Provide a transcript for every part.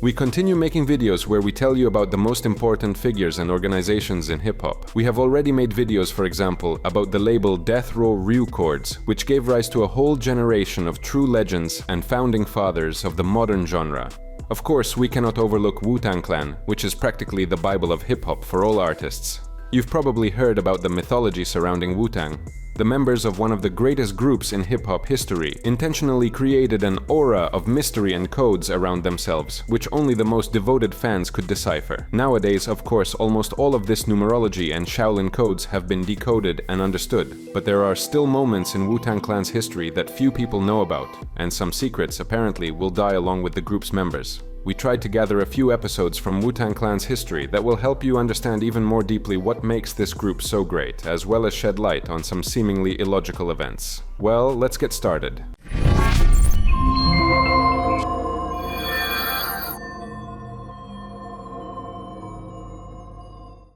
We continue making videos where we tell you about the most important figures and organizations in hip-hop. We have already made videos, for example, about the label Death Row Records, which gave rise to a whole generation of true legends and founding fathers of the modern genre. Of course, we cannot overlook Wu-Tang Clan, which is practically the Bible of hip-hop for all artists. You've probably heard about the mythology surrounding Wu-Tang. The members of one of the greatest groups in hip-hop history intentionally created an aura of mystery and codes around themselves, which only the most devoted fans could decipher. Nowadays, of course, almost all of this numerology and Shaolin codes have been decoded and understood, but there are still moments in Wu-Tang Clan's history that few people know about, and some secrets apparently will die along with the group's members. We tried to gather a few episodes from Wu-Tang Clan's history that will help you understand even more deeply what makes this group so great, as well as shed light on some seemingly illogical events. Well, let's get started.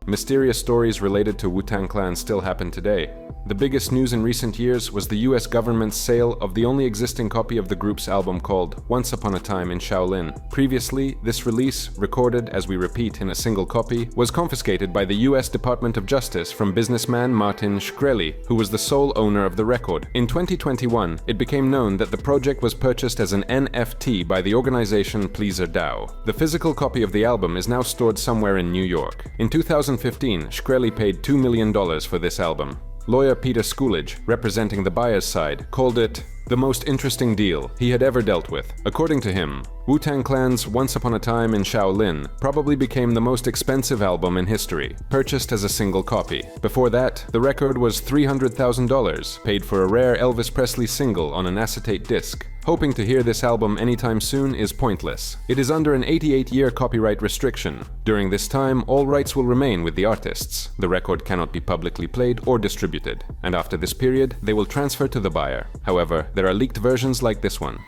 Mysterious stories related to Wu-Tang Clan still happen today. The biggest news in recent years was the US government's sale of the only existing copy of the group's album called Once Upon a Time in Shaolin. Previously, this release, recorded, as we repeat, in a single copy, was confiscated by the US Department of Justice from businessman Martin Shkreli, who was the sole owner of the record. In 2021, it became known that the project was purchased as an NFT by the organization Pleaser DAO. The physical copy of the album is now stored somewhere in New York. In 2015, Shkreli paid $2 million for this album. Lawyer Peter Schoolidge, representing the buyer's side, called it the most interesting deal he had ever dealt with. According to him, Wu-Tang Clan's Once Upon a Time in Shaolin probably became the most expensive album in history, purchased as a single copy. Before that, the record was $300,000, paid for a rare Elvis Presley single on an acetate disc. Hoping to hear this album anytime soon is pointless. It is under an 88-year copyright restriction. During this time, all rights will remain with the artists. The record cannot be publicly played or distributed, and after this period, they will transfer to the buyer. However, there are leaked versions like this one.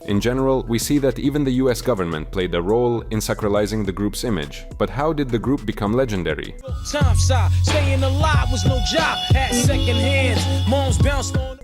In general, we see that even the US government played a role in sacralizing the group's image. But how did the group become legendary?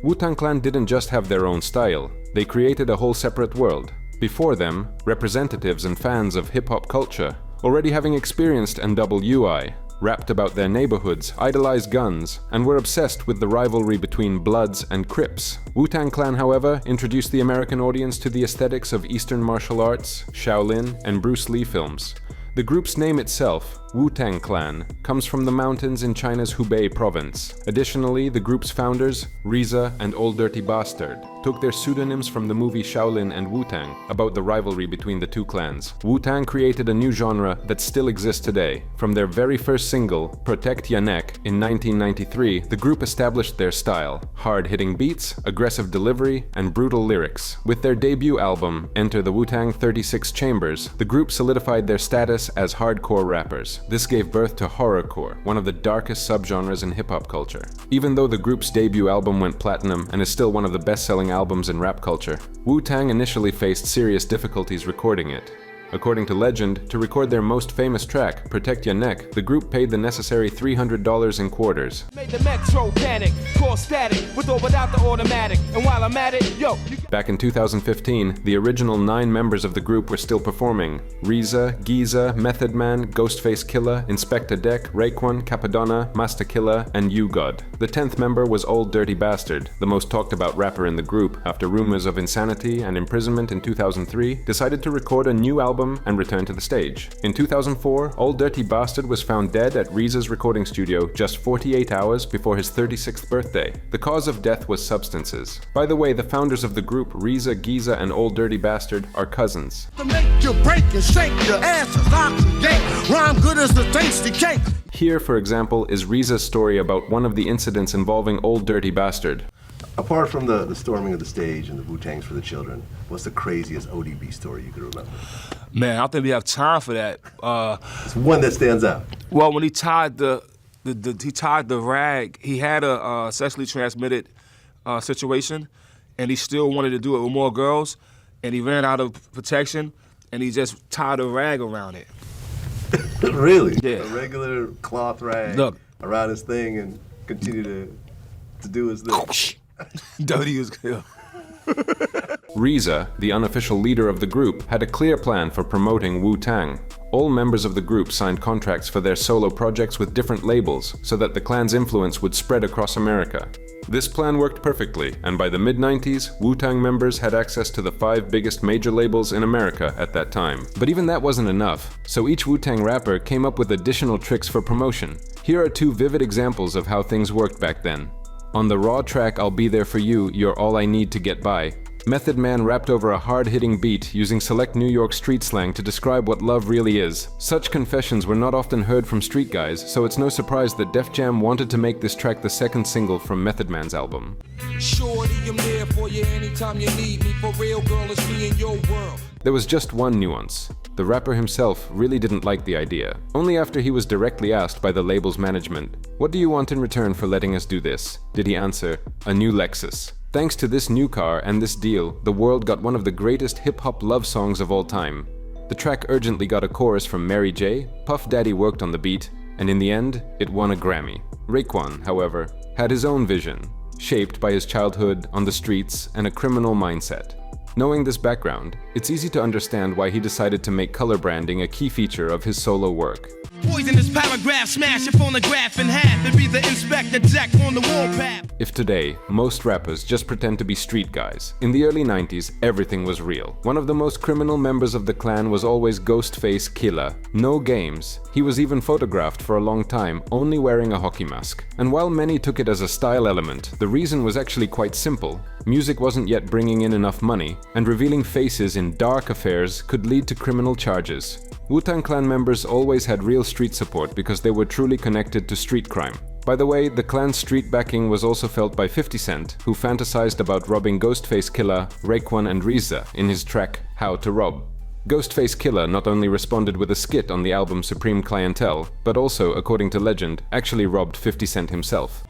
Wu-Tang Clan didn't just have their own style, they created a whole separate world. Before them, representatives and fans of hip-hop culture, already having experienced NWI, rapped about their neighborhoods, idolized guns, and were obsessed with the rivalry between Bloods and Crips. Wu-Tang Clan, however, introduced the American audience to the aesthetics of Eastern martial arts, Shaolin, and Bruce Lee films. The group's name itself, Wu-Tang Clan, comes from the mountains in China's Hubei province. Additionally, the group's founders, Reza and Old Dirty Bastard, took their pseudonyms from the movie Shaolin and Wu-Tang about the rivalry between the two clans. Wu-Tang created a new genre that still exists today. From their very first single, Protect Ya Neck, in 1993, the group established their style: hard-hitting beats, aggressive delivery, and brutal lyrics. With their debut album, Enter the Wu-Tang 36 Chambers, the group solidified their status as hardcore rappers. This gave birth to horrorcore, one of the darkest subgenres in hip-hop culture. Even though the group's debut album went platinum and is still one of the best-selling albums in rap culture, Wu-Tang initially faced serious difficulties recording it. According to legend, to record their most famous track, Protect Ya Neck, the group paid the necessary $300 in quarters. Made the metro panic, cause static, with or without the automatic. And while I'm at it, yo. Back in 2015, the original 9 members of the group were still performing: Reza, Giza, Method Man, Ghostface Killah, Inspectah Deck, Raekwon, Cappadonna, Masta Killa, and U-God. The 10th member was Old Dirty Bastard, the most talked about rapper in the group, after rumors of insanity and imprisonment in 2003, decided to record a new album and return to the stage. In 2004, Old Dirty Bastard was found dead at Reza's recording studio just 48 hours before his 36th birthday. The cause of death was substances. By the way, the founders of the group, Reza, Giza, and Old Dirty Bastard, are cousins. Here, for example, is Reza's story about one of the incidents involving Old Dirty Bastard. Apart from the storming of the stage and the Wu-Tangs for the Children, what's the craziest ODB story you could remember? Man, I don't think we have time for that. It's one that stands out. Well, when he tied the rag, he had a sexually transmitted situation, and he still wanted to do it with more girls, and he ran out of protection, and he just tied a rag around it. Really? Yeah. A regular cloth rag around his thing and continue to do his thing. Dirty as hell. RZA, the unofficial leader of the group, had a clear plan for promoting Wu-Tang. All members of the group signed contracts for their solo projects with different labels so that the clan's influence would spread across America. This plan worked perfectly, and by the mid-90s, Wu-Tang members had access to the 5 biggest major labels in America at that time. But even that wasn't enough, so each Wu-Tang rapper came up with additional tricks for promotion. Here are 2 vivid examples of how things worked back then. On the Raw track I'll Be There For You, You're All I Need to Get By, Method Man rapped over a hard-hitting beat using select New York street slang to describe what love really is. Such confessions were not often heard from street guys, so it's no surprise that Def Jam wanted to make this track the second single from Method Man's album. Shorty, I'm there for you anytime you need me. For real, girl, it's me in your world. There was just one nuance. The rapper himself really didn't like the idea. Only after he was directly asked by the label's management, "What do you want in return for letting us do this?" did he answer, "A new Lexus." Thanks to this new car and this deal, the world got one of the greatest hip-hop love songs of all time. The track urgently got a chorus from Mary J, Puff Daddy worked on the beat, and in the end, it won a Grammy. Raekwon, however, had his own vision, shaped by his childhood on the streets and a criminal mindset. Knowing this background, it's easy to understand why he decided to make color branding a key feature of his solo work. Poisonous paragraph, smash your phonograph in half and be the Inspectah Deck on the warpath. If today, most rappers just pretend to be street guys, in the early 90s, everything was real. One of the most criminal members of the clan was always Ghostface Killah. No games. He was even photographed for a long time, only wearing a hockey mask. And while many took it as a style element, the reason was actually quite simple. Music wasn't yet bringing in enough money, and revealing faces in dark affairs could lead to criminal charges. Wu-Tang Clan members always had real street support because they were truly connected to street crime. By the way, the clan's street backing was also felt by 50 Cent, who fantasized about robbing Ghostface Killah, Raekwon and RZA in his track How to Rob. Ghostface Killah not only responded with a skit on the album Supreme Clientele, but also, according to legend, actually robbed 50 Cent himself.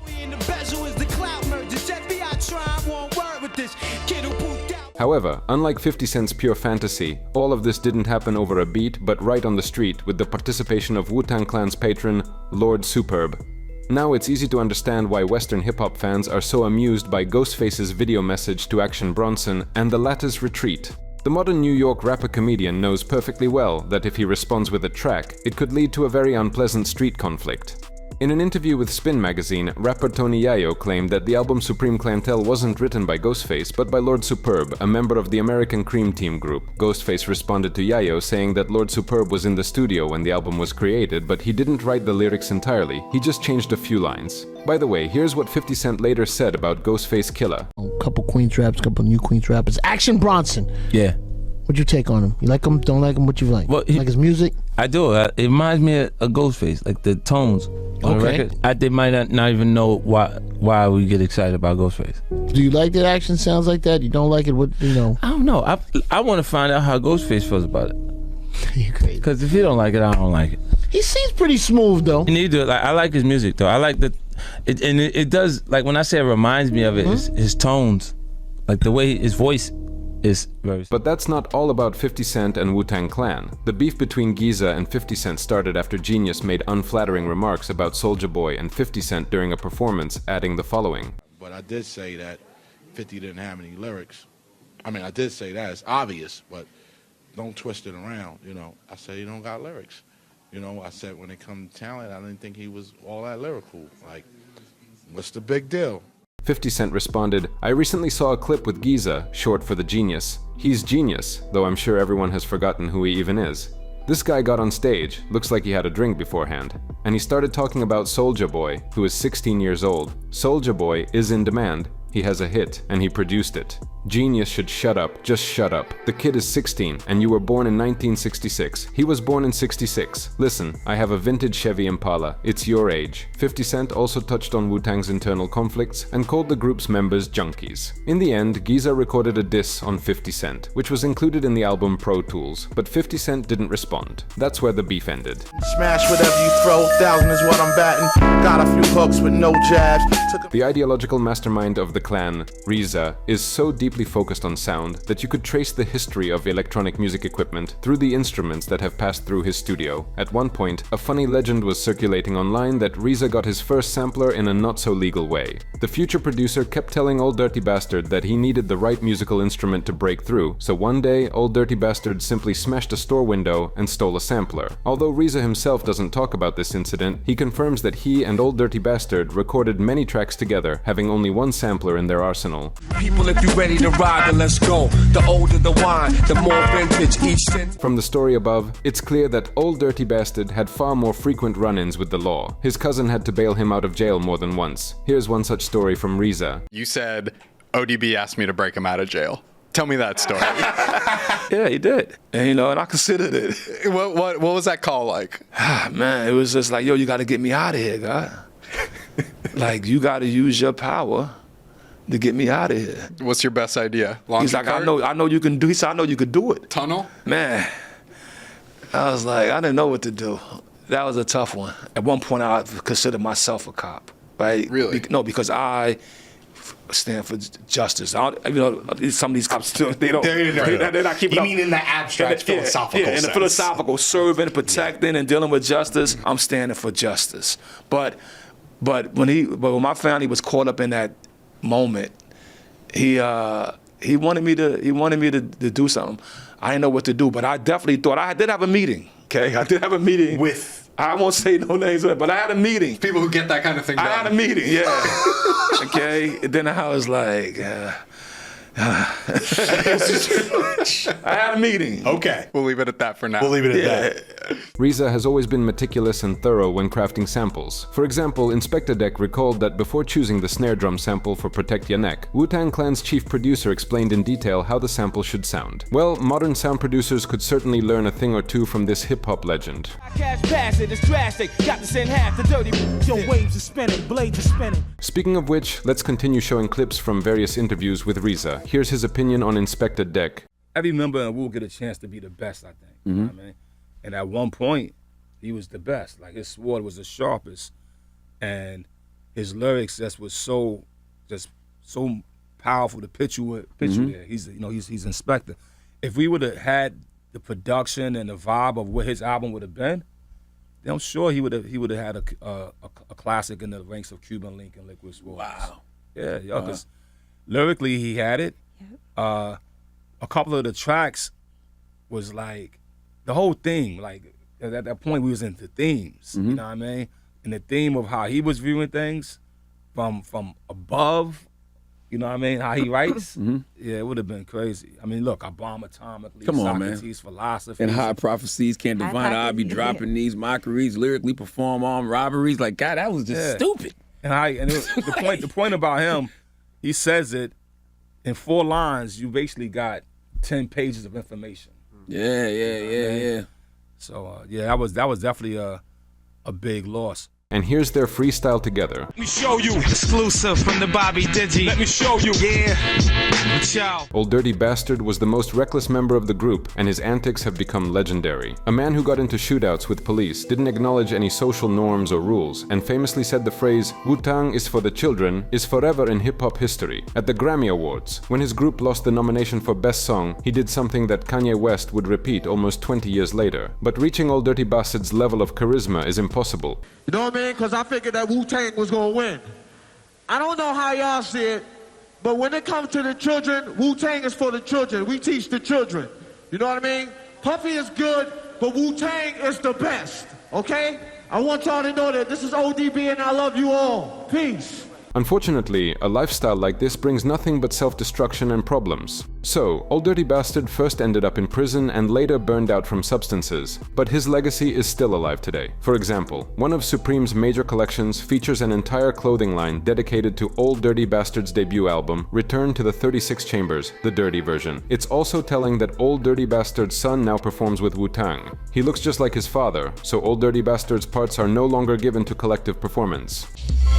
However, unlike 50 Cent's pure fantasy, all of this didn't happen over a beat but right on the street with the participation of Wu-Tang Clan's patron, Lord Superb. Now it's easy to understand why Western hip-hop fans are so amused by Ghostface's video message to Action Bronson and the latter's retreat. The modern New York rapper-comedian knows perfectly well that if he responds with a track, it could lead to a very unpleasant street conflict. In an interview with Spin magazine, rapper Tony Yayo claimed that the album Supreme Clientele wasn't written by Ghostface but by Lord Superb, a member of the American Cream Team group. Ghostface responded to Yayo saying that Lord Superb was in the studio when the album was created, but he didn't write the lyrics entirely, he just changed a few lines. By the way, here's what 50 Cent later said about Ghostface Killah. A couple Queens raps, couple new Queens rappers. Action Bronson! Yeah. What'd you take on him? You like him? Don't like him? What you like? Well, like his music? I do. It reminds me of Ghostface, like the tones on the record. They might not even know why we get excited about Ghostface. Do you like that action sounds like that? You don't like it? What you know? I don't know. I want to find out how Ghostface feels about it. You're crazy. Because if you don't like it, I don't like it. He seems pretty smooth though. You need to. Like, I like his music though. I like it does. Like when I say it reminds me of it, his tones, like the way his voice. But that's not all about 50 Cent and Wu-Tang Clan. The beef between Giza and 50 Cent started after Genius made unflattering remarks about Soulja Boy and 50 Cent during a performance, adding the following. But I did say that 50 didn't have any lyrics. I mean, I did say that. It's obvious, but don't twist it around, you know. I said he don't got lyrics. You know, I said when it comes to talent, I didn't think he was all that lyrical. Like, what's the big deal? 50 Cent responded, "I recently saw a clip with Giza, short for the Genius. He's genius, though I'm sure everyone has forgotten who he even is. This guy got on stage, looks like he had a drink beforehand, and he started talking about Soulja Boy, who is 16 years old. Soulja Boy is in demand. He has a hit, and he produced it. Genius should shut up, just shut up. The kid is 16, and you were born in 1966. He was born in 66. Listen, I have a vintage Chevy Impala. It's your age." 50 Cent also touched on Wu-Tang's internal conflicts and called the group's members junkies. In the end, Giza recorded a diss on 50 Cent, which was included in the album Pro Tools, but 50 Cent didn't respond. That's where the beef ended. Smash whatever you throw, 1,000 is what I'm batting. Got a few hooks with no jabs. The ideological mastermind of the clan, RZA, is so deep deeply focused on sound that you could trace the history of electronic music equipment through the instruments that have passed through his studio. At one point, a funny legend was circulating online that Reza got his first sampler in a not-so-legal way. The future producer kept telling Old Dirty Bastard that he needed the right musical instrument to break through, so one day, Old Dirty Bastard simply smashed a store window and stole a sampler. Although Reza himself doesn't talk about this incident, he confirms that he and Old Dirty Bastard recorded many tracks together, having only one sampler in their arsenal. People, if you ready to ride, then let's go. The older the wine, the more vintage each scent. From the story above, it's clear that Old Dirty Bastard had far more frequent run-ins with the law. His cousin had to bail him out of jail more than once. Here's one such story from Reza. You said ODB asked me to break him out of jail. Tell me that story. Yeah, he did. And and I considered it. What was that call like? Man, it was just like, yo, you got to get me out of here, God. Like, you got to use your power to get me out of here. What's your best idea? He's like, I know you can do. He said, I know you could do it. Tunnel? Man, I was like, I didn't know what to do. That was a tough one. At one point, I considered myself a cop, right? Really? No, because I stand for justice. Some of these cops still, they're not keeping up. You mean in the abstract, philosophical sense? In the philosophical, serving, protecting, and dealing with justice, I'm standing for justice. But when my family was caught up in that moment, he wanted me to do something. I didn't know what to do, but I definitely thought I did have a meeting. Okay, I did have a meeting with. I won't say no names, but I had a meeting. People who get that kind of thing done. I had a meeting, yeah. Okay, and then I was like, I had a meeting. Okay. We'll leave it at that for now. We'll leave it at that. Reza has always been meticulous and thorough when crafting samples. For example, Inspectah Deck recalled that before choosing the snare drum sample for Protect Ya Neck, Wu-Tang Clan's chief producer explained in detail how the sample should sound. Well, modern sound producers could certainly learn a thing or two from this hip-hop legend. Speaking of which, let's continue showing clips from various interviews with Reza. Here's his opinion on Inspectah Deck. Every member in Wu get a chance to be the best, I think. You know what I mean? And at one point, he was the best. Like, his sword was the sharpest, and his lyrics was so powerful to picture there. He's Inspectah. If we would have had the production and the vibe of what his album would have been, then I'm sure he would have had a classic in the ranks of Cuban Link and Liquid Swords. Wow. Yeah, because lyrically he had it. A couple of the tracks was like the whole thing. Like at that point we was into themes. You know what I mean? And the theme of how he was viewing things from above. You know what I mean? How he writes. Yeah, it would have been crazy. I mean, look, I bomb atomically. Come on, Socrates, philosophy. And high prophecies can't divine. I'll be dropping these mockeries, lyrically perform armed robberies. Like, God, that was just stupid. And the point about him, he says it in 4 lines. You basically got 10 pages of information. Yeah. So that was definitely a big loss. And here's their freestyle together. Let me show you. Exclusive from the Bobby Digi. Let me show you. Yeah. Ciao. Old Dirty Bastard was the most reckless member of the group, and his antics have become legendary. A man who got into shootouts with police, didn't acknowledge any social norms or rules, and famously said the phrase, "Wu-Tang is for the children," is forever in hip-hop history. At the Grammy Awards, when his group lost the nomination for Best Song, he did something that Kanye West would repeat almost 20 years later. But reaching Old Dirty Bastard's level of charisma is impossible. You know what I mean? Because I figured that Wu-Tang was going to win. I don't know how y'all see it, but when it comes to the children, Wu-Tang is for the children. We teach the children. You know what I mean? Puffy is good, but Wu-Tang is the best, okay? I want y'all to know that this is ODB and I love you all. Peace. Unfortunately, a lifestyle like this brings nothing but self-destruction and problems. So, Old Dirty Bastard first ended up in prison and later burned out from substances, but his legacy is still alive today. For example, one of Supreme's major collections features an entire clothing line dedicated to Old Dirty Bastard's debut album, Return to the 36 Chambers, the dirty version. It's also telling that Old Dirty Bastard's son now performs with Wu-Tang. He looks just like his father, so Old Dirty Bastard's parts are no longer given to collective performance.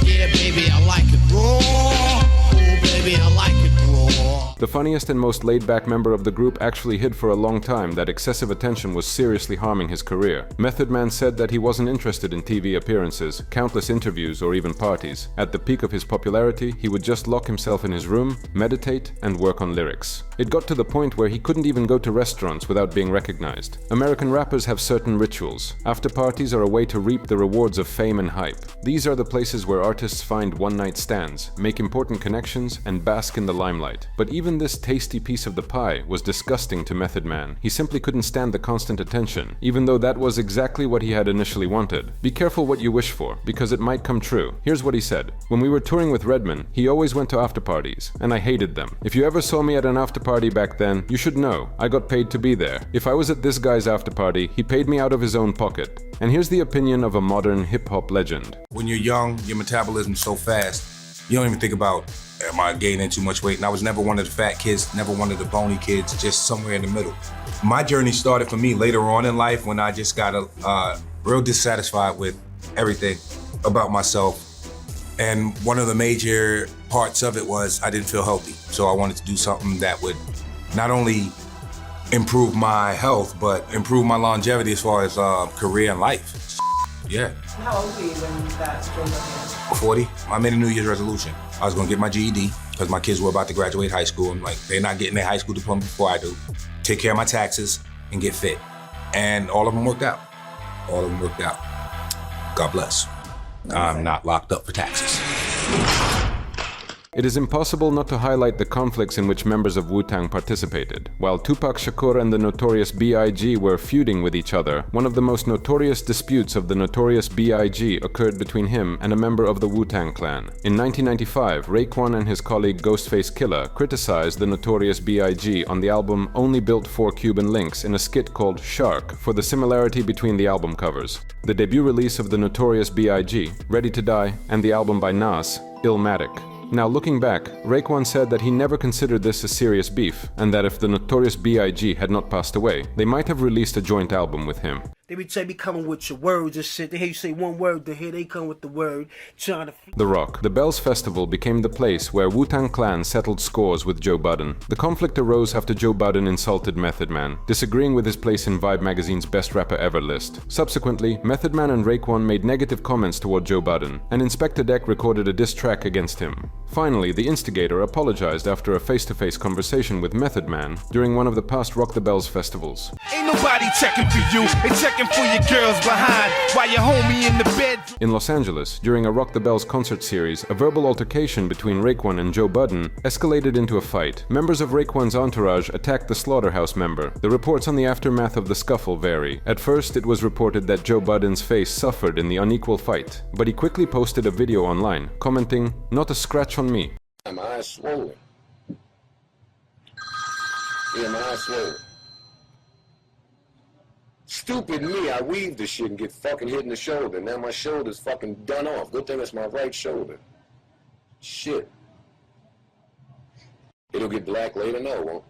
Yeah, baby, I like it raw. Oh, baby, I like it raw. The funniest and most laid-back member of the group actually hid for a long time that excessive attention was seriously harming his career. Method Man said that he wasn't interested in TV appearances, countless interviews, or even parties. At the peak of his popularity, he would just lock himself in his room, meditate, and work on lyrics. It got to the point where he couldn't even go to restaurants without being recognized. American rappers have certain rituals. After parties are a way to reap the rewards of fame and hype. These are the places where artists find one-night stands, make important connections, and bask in the limelight. But even this tasty piece of the pie was disgusting to Method Man. He simply couldn't stand the constant attention, even though that was exactly what he had initially wanted. Be careful what you wish for, because it might come true. Here's what he said. When we were touring with Redman, he always went to after parties, and I hated them. If you ever saw me at an after party back then, you should know, I got paid to be there. If I was at this guy's after party, he paid me out of his own pocket. And here's the opinion of a modern hip-hop legend. When you're young, your metabolism's so fast, you don't even think about, am I gaining too much weight? And I was never one of the fat kids, never one of the bony kids, just somewhere in the middle. My journey started for me later on in life when I just got real dissatisfied with everything about myself. And one of the major parts of it was I didn't feel healthy. So I wanted to do something that would not only improve my health, but improve my longevity as far as career and life. Yeah. How old were you when that stroke happened? 40. I made a New Year's resolution. I was gonna get my GED because my kids were about to graduate high school. I'm like, they're not getting their high school diploma before I do. Take care of my taxes and get fit. And all of them worked out. All of them worked out. God bless. I'm not locked up for taxes. It is impossible not to highlight the conflicts in which members of Wu-Tang participated. While Tupac Shakur and the Notorious B.I.G. were feuding with each other, one of the most notorious disputes of the Notorious B.I.G. occurred between him and a member of the Wu-Tang Clan. In 1995, Raekwon and his colleague Ghostface Killah criticized the Notorious B.I.G. on the album Only Built for Cuban Links in a skit called Shark for the similarity between the album covers. The debut release of the Notorious B.I.G., Ready to Die, and the album by Nas, Illmatic. Now looking back, Raekwon said that he never considered this a serious beef, and that if the Notorious B.I.G. had not passed away, they might have released a joint album with him. They be coming with your words and shit. They hear you say one word, then here they come with the word, trying to... The Rock. The Bells Festival became the place where Wu-Tang Clan settled scores with Joe Budden. The conflict arose after Joe Budden insulted Method Man, disagreeing with his place in Vibe magazine's Best Rapper Ever list. Subsequently, Method Man and Raekwon made negative comments toward Joe Budden, and Inspectah Deck recorded a diss track against him. Finally, the instigator apologized after a face-to-face conversation with Method Man during one of the past Rock the Bells festivals. Ain't nobody checking for you, they checking for your girls behind while your homie in the bed. In Los Angeles, during a Rock the Bells concert series, a verbal altercation between Raekwon and Joe Budden escalated into a fight. Members of Raekwon's entourage attacked the Slaughterhouse member. The reports on the aftermath of the scuffle vary. At first, it was reported that Joe Budden's face suffered in the unequal fight, but he quickly posted a video online, commenting, "Not a scratch on me." My eyes swollen. Yeah, my eyes swollen. Stupid me, I weave this shit and get fucking hit in the shoulder. Now my shoulder's fucking done off. Good thing it's my right shoulder. Shit. It'll get black later? No, it won't.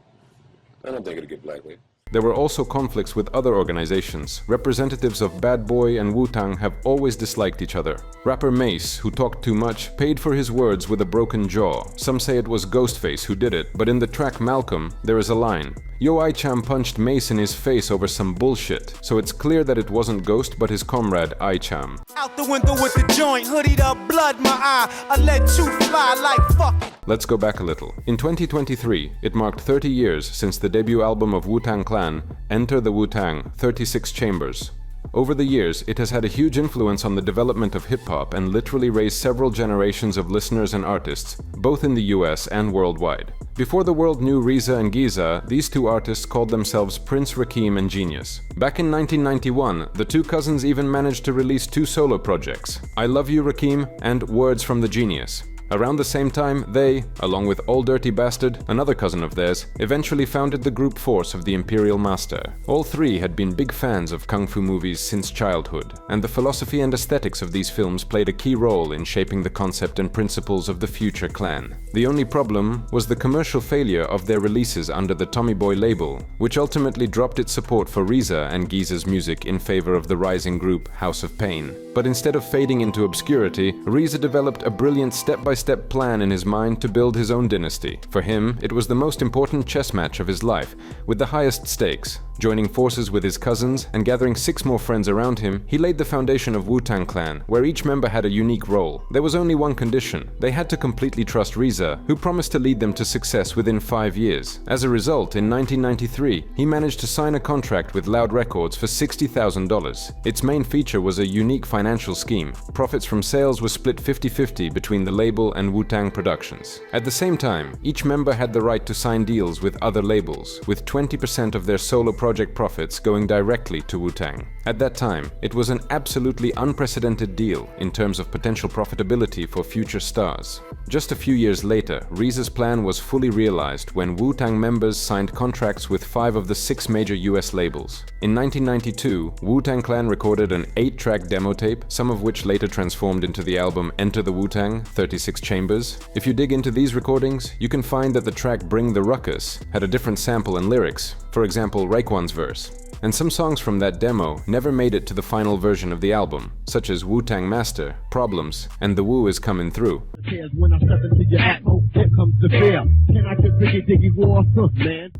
I don't think it'll get black later. There were also conflicts with other organizations. Representatives of Bad Boy and Wu-Tang have always disliked each other. Rapper Mace, who talked too much, paid for his words with a broken jaw. Some say it was Ghostface who did it, but in the track Malcolm, there is a line. Yo I-Cham punched Mace in his face over some bullshit, so it's clear that it wasn't Ghost but his comrade I-Cham. Out the window with the joint, hoodied up, blood my eye. I let you fly like fuck. Let's go back a little. In 2023, it marked 30 years since the debut album of Wu-Tang Clan, Enter the Wu-Tang, 36 Chambers. Over the years, it has had a huge influence on the development of hip-hop and literally raised several generations of listeners and artists, both in the US and worldwide. Before the world knew Reza and Giza, these two artists called themselves Prince Rakeem and Genius. Back in 1991, the two cousins even managed to release two solo projects, I Love You Rakeem and Words from the Genius. Around the same time, they, along with Ol' Dirty Bastard, another cousin of theirs, eventually founded the group force of the Imperial Master. All three had been big fans of kung fu movies since childhood, and the philosophy and aesthetics of these films played a key role in shaping the concept and principles of the future clan. The only problem was the commercial failure of their releases under the Tommy Boy label, which ultimately dropped its support for Reza and Giza's music in favor of the rising group House of Pain. But instead of fading into obscurity, Reza developed a brilliant step-by-step plan in his mind to build his own dynasty. For him, it was the most important chess match of his life, with the highest stakes. Joining forces with his cousins and gathering 6 more friends around him, he laid the foundation of Wu-Tang Clan, where each member had a unique role. There was only one condition: they had to completely trust Reza, who promised to lead them to success within 5 years. As a result, in 1993, he managed to sign a contract with Loud Records for $60,000. Its main feature was a unique financial scheme. Profits from sales were split 50-50 between the label and Wu-Tang Productions. At the same time, each member had the right to sign deals with other labels, with 20% of their solo project profits going directly to Wu-Tang. At that time, it was an absolutely unprecedented deal in terms of potential profitability for future stars. Just a few years later, Reza's plan was fully realized when Wu-Tang members signed contracts with 5 of the 6 major US labels. In 1992, Wu-Tang Clan recorded an 8-track demo tape, some of which later transformed into the album Enter the Wu-Tang, 36 Chambers. If you dig into these recordings, you can find that the track Bring the Ruckus had a different sample and lyrics, for example Raekwon's verse. And some songs from that demo never made it to the final version of the album, such as Wu-Tang Master, Problems, and The Wu Is Comin' Through.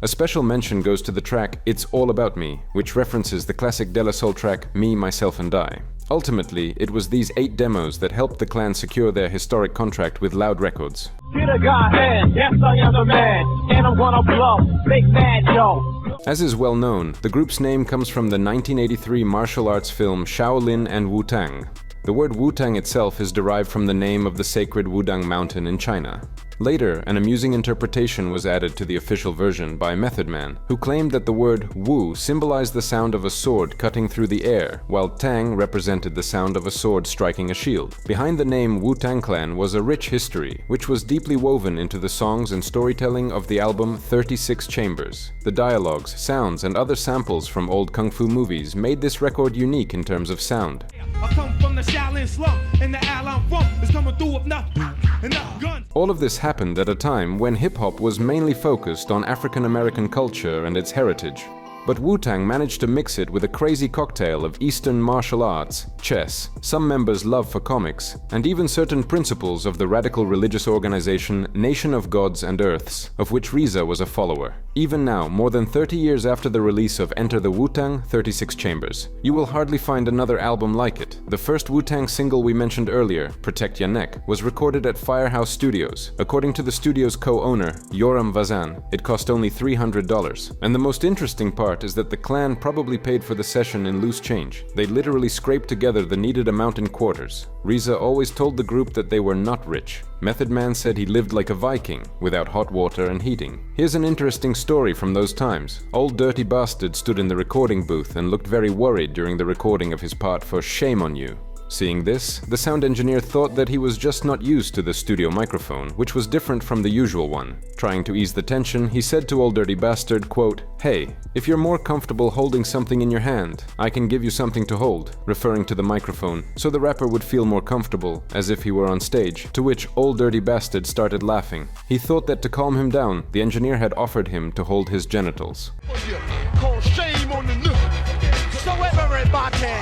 A special mention goes to the track It's All About Me, which references the classic De La Soul track Me, Myself and I. Ultimately, it was these 8 demos that helped the clan secure their historic contract with Loud Records. As is well known, the group's name comes from the 1983 martial arts film Shaolin and Wu-Tang. The word Wu-Tang itself is derived from the name of the sacred Wudang mountain in China. Later, an amusing interpretation was added to the official version by Method Man, who claimed that the word Wu symbolized the sound of a sword cutting through the air, while Tang represented the sound of a sword striking a shield. Behind the name Wu-Tang Clan was a rich history, which was deeply woven into the songs and storytelling of the album 36 Chambers. The dialogues, sounds, and other samples from old kung fu movies made this record unique in terms of sound. I come from the Shaolin slum, and the alley I'm from is coming through with enough guns. All of this happened at a time when hip-hop was mainly focused on African-American culture and its heritage. But Wu-Tang managed to mix it with a crazy cocktail of Eastern martial arts, chess, some members' love for comics, and even certain principles of the radical religious organization Nation of Gods and Earths, of which Reza was a follower. Even now, more than 30 years after the release of Enter the Wu-Tang, 36 Chambers, you will hardly find another album like it. The first Wu-Tang single we mentioned earlier, Protect Ya Neck, was recorded at Firehouse Studios. According to the studio's co-owner, Yoram Vazan, it cost only $300. And the most interesting part is that the clan probably paid for the session in loose change. They literally scraped together the needed amount in quarters. Reza always told the group that they were not rich. Method Man said he lived like a Viking, without hot water and heating. Here's an interesting story from those times. Old Dirty Bastard stood in the recording booth and looked very worried during the recording of his part for Shame on You. Seeing this, the sound engineer thought that he was just not used to the studio microphone, which was different from the usual one. Trying to ease the tension, he said to Old Dirty Bastard, quote, "Hey, if you're more comfortable holding something in your hand, I can give you something to hold," referring to the microphone, so the rapper would feel more comfortable, as if he were on stage, to which Old Dirty Bastard started laughing. He thought that to calm him down, the engineer had offered him to hold his genitals. Call shame on the nigga. So everybody.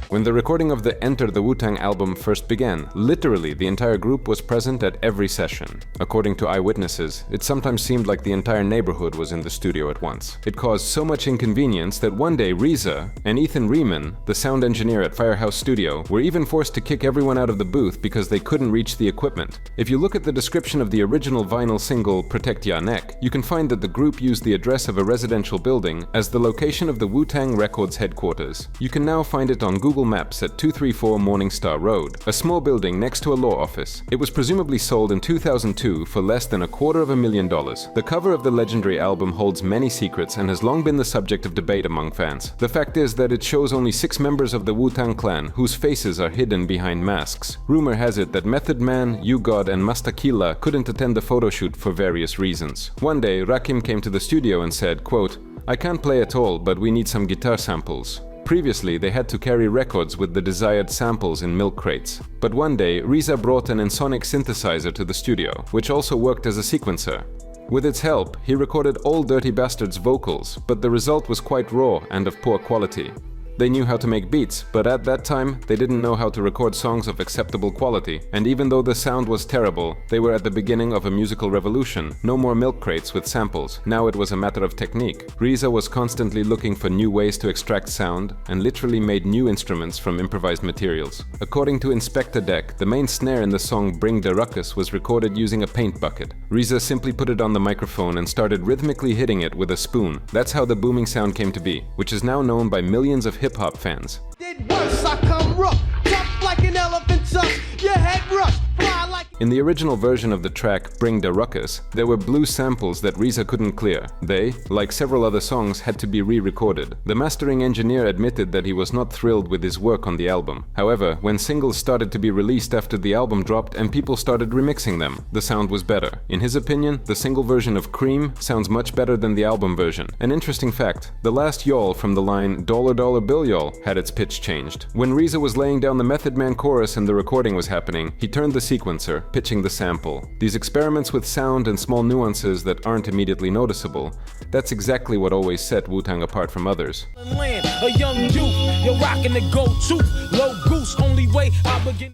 When the recording of the Enter the Wu-Tang album first began, literally the entire group was present at every session. According to eyewitnesses, it sometimes seemed like the entire neighborhood was in the studio at once. It caused so much inconvenience that one day Reza and Ethan Riemann, the sound engineer at Firehouse Studio, were even forced to kick everyone out of the booth because they couldn't reach the equipment. If you look at the description of the original vinyl single Protect Ya Neck, you can find that the group used the address of a residential building as the location of the Wu-Tang Records headquarters. You can now find it on Google Maps at 234 Morningstar Road, a small building next to a law office. It was presumably sold in 2002 for less than $250,000. The cover of the legendary album holds many secrets and has long been the subject of debate among fans. The fact is that it shows only 6 members of the Wu-Tang Clan whose faces are hidden behind masks. Rumor has it that Method Man, U-God and Masta Killa couldn't attend the photo shoot for various reasons. One day, Rakim came to the studio and said, quote, "I can't play at all, but we need some guitar samples." Previously, they had to carry records with the desired samples in milk crates. But one day, Reza brought an Ensoniq synthesizer to the studio, which also worked as a sequencer. With its help, he recorded Old Dirty Bastard's vocals, but the result was quite raw and of poor quality. They knew how to make beats, but at that time, they didn't know how to record songs of acceptable quality. And even though the sound was terrible, they were at the beginning of a musical revolution. No more milk crates with samples. Now it was a matter of technique. RZA was constantly looking for new ways to extract sound and literally made new instruments from improvised materials. According to Inspectah Deck, the main snare in the song Bring the Ruckus was recorded using a paint bucket. RZA simply put it on the microphone and started rhythmically hitting it with a spoon. That's how the booming sound came to be, which is now known by millions of hip-hop fans. Did worse, I come rough, tough like an elephant tusk, your head rush, fly like... In the original version of the track Bring the Ruckus, there were blues samples that RZA couldn't clear. They, like several other songs, had to be re-recorded. The mastering engineer admitted that he was not thrilled with his work on the album. However, when singles started to be released after the album dropped and people started remixing them, the sound was better. In his opinion, the single version of Cream sounds much better than the album version. An interesting fact, the last y'all from the line Dollar Dollar Bill Y'all had its pitch changed. When RZA was laying down the Method Man chorus and the recording was happening, he turned the sequencer, pitching the sample. These experiments with sound and small nuances that aren't immediately noticeable, that's exactly what always set Wu-Tang apart from others.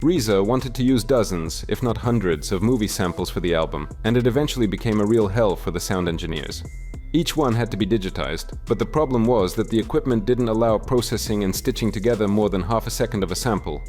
RZA wanted to use dozens, if not hundreds, of movie samples for the album, and it eventually became a real hell for the sound engineers. Each one had to be digitized, but the problem was that the equipment didn't allow processing and stitching together more than half a second of a sample.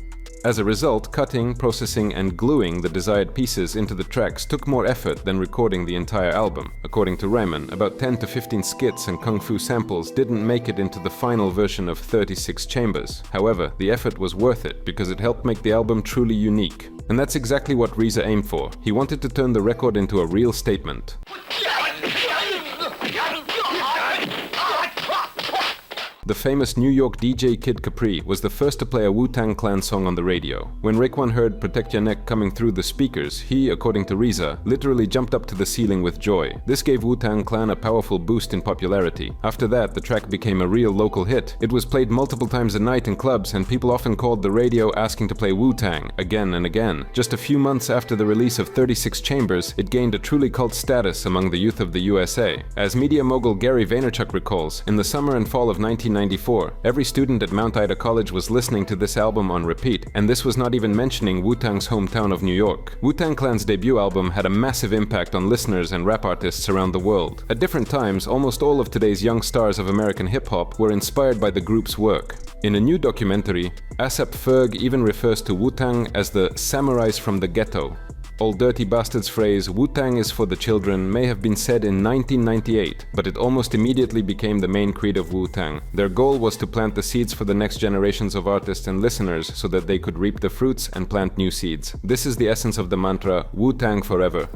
As a result, cutting, processing, and gluing the desired pieces into the tracks took more effort than recording the entire album. According to Raekwon, about 10 to 15 skits and kung fu samples didn't make it into the final version of 36 Chambers. However, the effort was worth it because it helped make the album truly unique. And that's exactly what RZA aimed for. He wanted to turn the record into a real statement. The famous New York DJ Kid Capri was the first to play a Wu-Tang Clan song on the radio. When Raekwon heard Protect Your Neck coming through the speakers, he, according to RZA, literally jumped up to the ceiling with joy. This gave Wu-Tang Clan a powerful boost in popularity. After that, the track became a real local hit. It was played multiple times a night in clubs, and people often called the radio asking to play Wu-Tang again and again. Just a few months after the release of 36 Chambers, it gained a truly cult status among the youth of the USA. As media mogul Gary Vaynerchuk recalls, in the summer and fall of 1994, every student at Mount Ida College was listening to this album on repeat, and this was not even mentioning Wu-Tang's hometown of New York. Wu-Tang Clan's debut album had a massive impact on listeners and rap artists around the world. At different times, almost all of today's young stars of American hip-hop were inspired by the group's work. In a new documentary, ASAP Ferg even refers to Wu-Tang as the samurais from the ghetto. Old Dirty Bastard's phrase, "Wu-Tang is for the children," may have been said in 1998, but it almost immediately became the main creed of Wu-Tang. Their goal was to plant the seeds for the next generations of artists and listeners so that they could reap the fruits and plant new seeds. This is the essence of the mantra, Wu-Tang forever.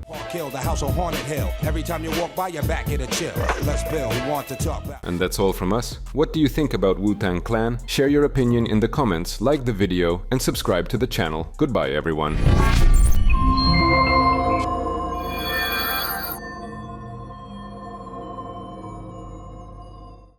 And that's all from us. What do you think about Wu-Tang Clan? Share your opinion in the comments, like the video, and subscribe to the channel. Goodbye, everyone.